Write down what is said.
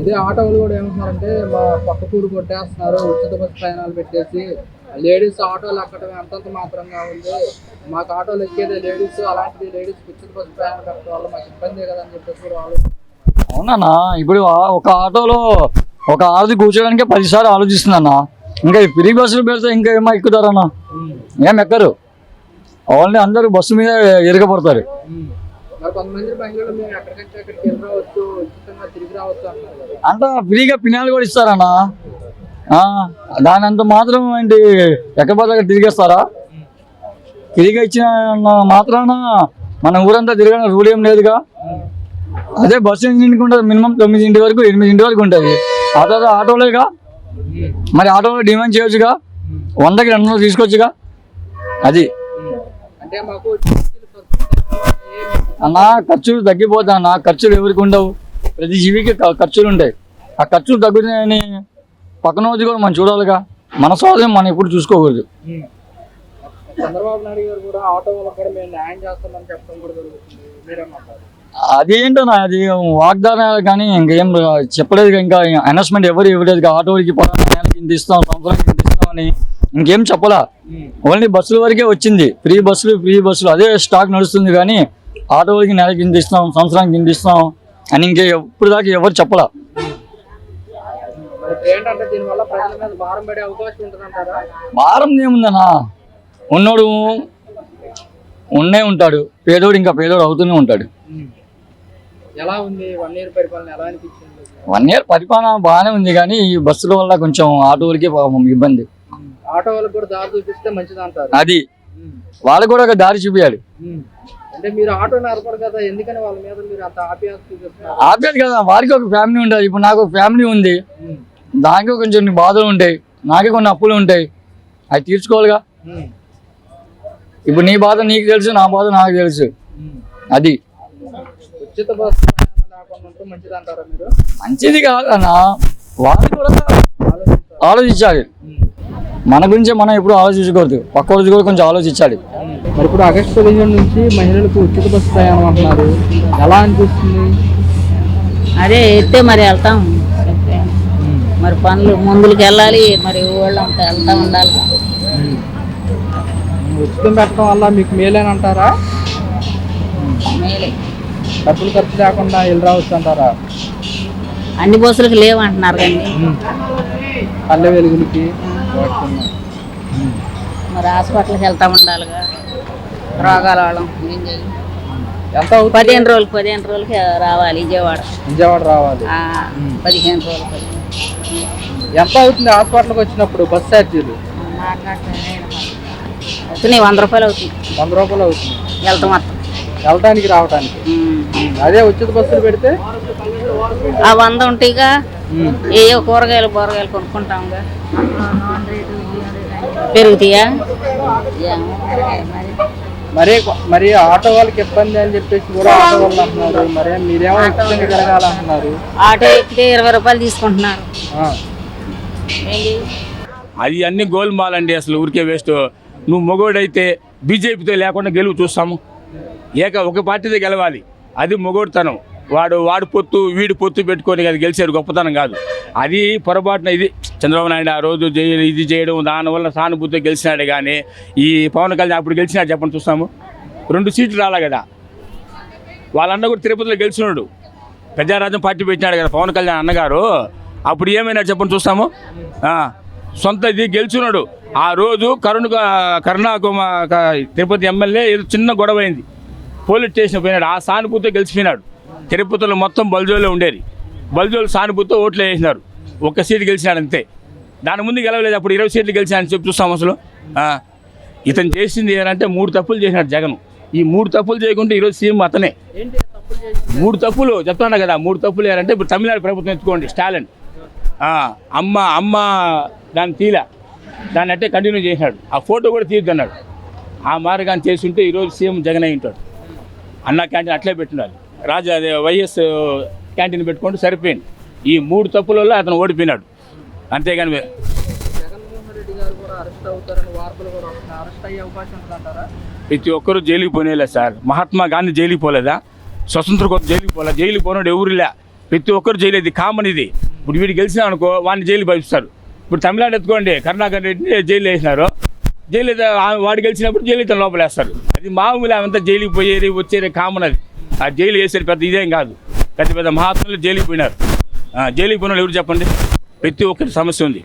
అదే ఆటో వాళ్ళు కూడా ఏమంటున్నారంటే మా పక్క కూడు కొట్టేస్తున్నారు, ఉచిత బస్సు ప్రయాణాలు పెట్టేసి లేడీస్ ఆటోలు ఎక్కడమే అంతంత మాత్రంగా ఉంది, మాకు ఆటోలు ఎక్కేదే లేడీస్, అలాంటిది లేడీస్ ఉచిత బస్సు ప్రయాణం పెట్టడం వల్ల మాకు ఇబ్బందే కదా అని చెప్పేసి కూడా అవునా? ఇప్పుడు ఒక ఆటోలో ఒక ఆడది కూర్చోడానికి 10 సార్లు ఆలోచిస్తుందన్నా. ఇంకా ఫ్రీ బస్సులు పెడితే ఇంకా ఏమో ఎక్కుతారన్నా? ఏం ఎక్కరు. ఓన్లీ అందరూ బస్సు మీద ఎరగబడతారు. కొంతమంది మహిళలు మేము ఎక్కడికంటే అక్కడికి వెళ్ళవచ్చు, ఉచితంగా తిరిగి రావచ్చు అంటున్నారు. అంతా ఫ్రీగా పినాలు కూడా ఇస్తారన్నా. దాని అంత మాత్రం ఏంటి ఎక్కడిపోతే తిరిగేస్తారా? ఫ్రీగా ఇచ్చిన మాత్రాన మన ఊరంతా తిరగడం రూల్ ఏం లేదుగా. అదే బస్సు ఎన్నింటికి ఉంటుంది? మినిమం 9 వరకు 8 వరకు ఉంటుంది. ఆ తర్వాత ఆటోలేగా, మరి ఆటోలో డిమాండ్ చేయొచ్చుగా, 100కి 200 తీసుకోవచ్చుగా. అది అంటే మాకు అన్న ఖర్చులు తగ్గిపోతా అన్న. ఖర్చులు ఎవరికి ఉండవు, ప్రతి జీవికి ఖర్చులు ఉంటాయి. ఆ ఖర్చులు తగ్గుతాయని పక్కన వచ్చి కూడా మనం చూడాలిగా. మన స్వాధీనం మనం ఎప్పుడు చూసుకోకూడదు. చంద్రబాబు నాయుడు గారు కూడా ఆటో వాళ్ళకి కూడా మేము న్యాయం చేస్తామని చెప్పడం కూడా జరుగుతుంది. మీరేమంటారు? అదేంటన్నా, అది వాగ్దానాలు కానీ ఇంకేం చెప్పలేదు. ఇంకా అనౌన్స్మెంట్ ఎవరు ఇవ్వలేదు. ఆటోలకి నెలకి ఇంత ఇస్తాం, సంవత్సరానికి ఇంత ఇస్తామని ఇంకేం చెప్పలా. ఓన్లీ బస్సుల వరకే వచ్చింది. ఫ్రీ బస్సులు అదే స్టాక్ నడుస్తుంది. కానీ ఆటోలకి నెలకి ఇంత ఇస్తాం, సంవత్సరానికి ఇంత ఇస్తాం అని ఇంకే ఇప్పుడు దాకా ఎవరు చెప్పలా. ఏంటంటే దీనివల్ల ప్రజల మీద భారం పడే అవకాశం ఉంటుందంటారా? భారం ఏముందన్నా, ఉన్నోడు ఉన్నే ఉంటాడు, పేదోడు ఇంకా పేదోడు అవుతూనే ఉంటాడు. ఎలా ఉంది 1 year పరిపాలన? ఎలా అనిపించింది? 1 year పరిపాలన బాగానే ఉంది, కానీ ఈ బస్సుల వల్ల కొంచెం ఆటోలకి ఇబ్బంది. ఆటో వాళ్ళకి కూడా దారి చూపిస్తే మంచిది అంటారు. అది వాళ్ళు కూడా ఒక దారి చూపించాలి. అంటే మీరు ఆటో నడపరు కదా, ఎందుకని వాళ్ళ మీద మీరు అంత ఆప్యాయత చూపిస్తున్నారు? ఆప్యాయత కదా, వారికి ఒక ఫ్యామిలీ ఉంటుంది. ఇప్పుడు నాకు ఒక ఫ్యామిలీ ఉంది, దానికి కొంచెం బాధలు ఉంటాయి, నాకే కొన్ని అప్పులు ఉంటాయి, అవి తీర్చుకోవాలిగా. ఇప్పుడు నీ బాధ నీకు తెలుసు, నా బాధ నాకు తెలుసు. అది ఉచిత బస్సు లేకుండా ఉంటే మంచిది అంటారా మీరు? మంచిది కాదన్నా, వాళ్ళు కూడా ఆలోచించాలి. మన గురించే మనం ఎప్పుడు ఆలోచించకూడదు, పక్క రోజు కూడా కొంచెం ఆలోచించాలి. మరి ఇప్పుడు ఆగస్టు 15 నుంచి మహిళలకు ఉచిత బస్సు ప్రయాణం అంటున్నారు, ఎలా అనిపిస్తుంది? అదే అయితే మరి వెళ్తాం, మరి పనులు ముందుకు వెళ్ళాలి, మరి ఊళ్ళో వెళ్తా ఉండాలి. ఉచితం పెట్టడం వల్ల మీకు మేలేనంటారా? మేలే. డబ్బులు ఖర్చు లేకుండా వెళ్ళి రావచ్చు అంటారా? అన్ని బస్సులకు లేవంటున్నారు కానీ పల్లె వెలుగులకి మరి హాస్పిటల్కి వెళ్తా ఉండాలిగా, రోగాల వాళ్ళం ఏం చేయాలి. ఎంత అవుతుంది? 15 రోజులకి రావాలి విజయవాడ రావాలి. 15 రోజులు. ఎంత అవుతుంది హాస్పిటల్కి వచ్చినప్పుడు బస్ ఛార్జీలు? అవుతున్నాయి 100 రూపాయలు అవుతుంది. 100 రూపాయలు అవుతుంది వెళ్తాం మొత్తం, వెళ్ళటానికి రావడానికి. అదే ఉచిత బస్సులు పెడితే ఆ 100 ఉంటాయిగా, ఏవో కూరగాయలు కొనుక్కుంటాంగా, పెరుగుతాయా. మరి ఆటో వాళ్ళకి ఇబ్బంది అని చెప్పేసి కూడా ఆటో వాళ్ళు అంటున్నారు. మరి మీరేమో ఉచితంగా తిరగాలంటున్నారు. ఆటో ఎక్కితే 20 రూపాయలు తీసుకుంటున్నారు. అది అన్ని గోల్మాల్ అండి, అసలు ఊరికే వేస్ట్. నువ్వు మొగోడైతే బీజేపీతో లేకుండా గెలుపు చూస్తాము, ఒక పార్టీతో గెలవాలి, అది మొగోడుతనం. వాడు పొత్తు వీడు పొత్తు పెట్టుకొని అది గెలిచారు, గొప్పతనం కాదు అది. పొరపాటున ఇది చంద్రబాబు నాయుడు ఆ రోజు ఇది చేయడం, దానివల్ల సానుభూతితో గెలిచినాడు. కానీ ఈ పవన్ కళ్యాణ్ అప్పుడు గెలిచినాడు చెప్పండి చూస్తాము, 2 సీట్లు రాలే కదా. వాళ్ళన్న కూడా తిరుపతిలో గెలిచినాడు, ప్రజారాజ్యం పార్టీ పెట్టినాడు కదా పవన్ కళ్యాణ్ అన్నగారు. అప్పుడు ఏమైనా చెప్పండి చూస్తాము, సొంత ఇది గెలిచినాడు. ఆ రోజు తిరుపతి ఎమ్మెల్యే ఏదో చిన్న గొడవ అయింది, పోలీస్ స్టేషన్ పోయినాడు, ఆ సానుభూతితో గెలిచిపోయినాడు. తిరుపతిలో మొత్తం బల్జోలే ఉండేది, బల్జోలు సానుభూతితో ఓట్లు వేసినారు, 1 సీటు గెలిచినాడు అంతే. దాని ముందు గెలవలేదు, అప్పుడు 20 సీట్లు గెలిచాడని చెప్పి చూస్తాం. అసలు ఇతను చేసింది ఏంటంటే 3 తప్పులు చేసినాడు జగన్. ఈ 3 తప్పులు చేయకుంటే ఈరోజు సీఎం అతనే. 3 తప్పులు చెప్తాను కదా, 3 తప్పులు ఏంటంటే ఇప్పుడు తమిళనాడు ప్రభుత్వం ఎత్తుకోండి, స్టాలిన్ అమ్మ దాన్ని తీలా, దాన్ని అట్టే కంటిన్యూ చేసినాడు. ఆ ఫోటో కూడా తీయద్దన్నాడు. ఆ మార్గాన్ని చేసి ఉంటే ఈరోజు సీఎం జగన్ అయి ఉంటాడు. అన్న క్యాంటీన్ అట్లే పెట్టినాడు, వైఎస్ క్యాంటీన్ పెట్టుకుంటూ సరిపోయింది. ఈ 3 తప్పులలో అతను ఓడిపోయినాడు, అంతేగాని. ప్రతి ఒక్కరూ జైలుకి పోనేలే సార్. మహాత్మా గాంధీ జైలుకి పోలేదా? స్వతంత్ర కోసం జైలుకి పోలే, జైలుకి పోయినాడు ఎవరులే. ప్రతి ఒక్కరు జైలు, ఇది కామన్ ఇది. ఇప్పుడు వీడు గెలిచినా అనుకో వాడిని జైలు పంపిస్తారు. ఇప్పుడు తమిళనాడు ఎత్తుకోండి, కరుణాకర్ రెడ్డిని జైలు వేసినారు, జైలు వాడు గెలిచినప్పుడు జైలు అయితే లోపలేస్తారు. అది మామూలు, అంతా జైలుకి పోయేది వచ్చేది కామన్. అది ఆ జైలు వేసేది పెద్ద ఇదేం కాదు. పెద్ద పెద్ద మహాత్ములు జైలుకి పోయినారు. జైలుకి పోయిన వాళ్ళు ఎవరు చెప్పండి? ప్రతి ఒక్కరి సమస్య ఉంది.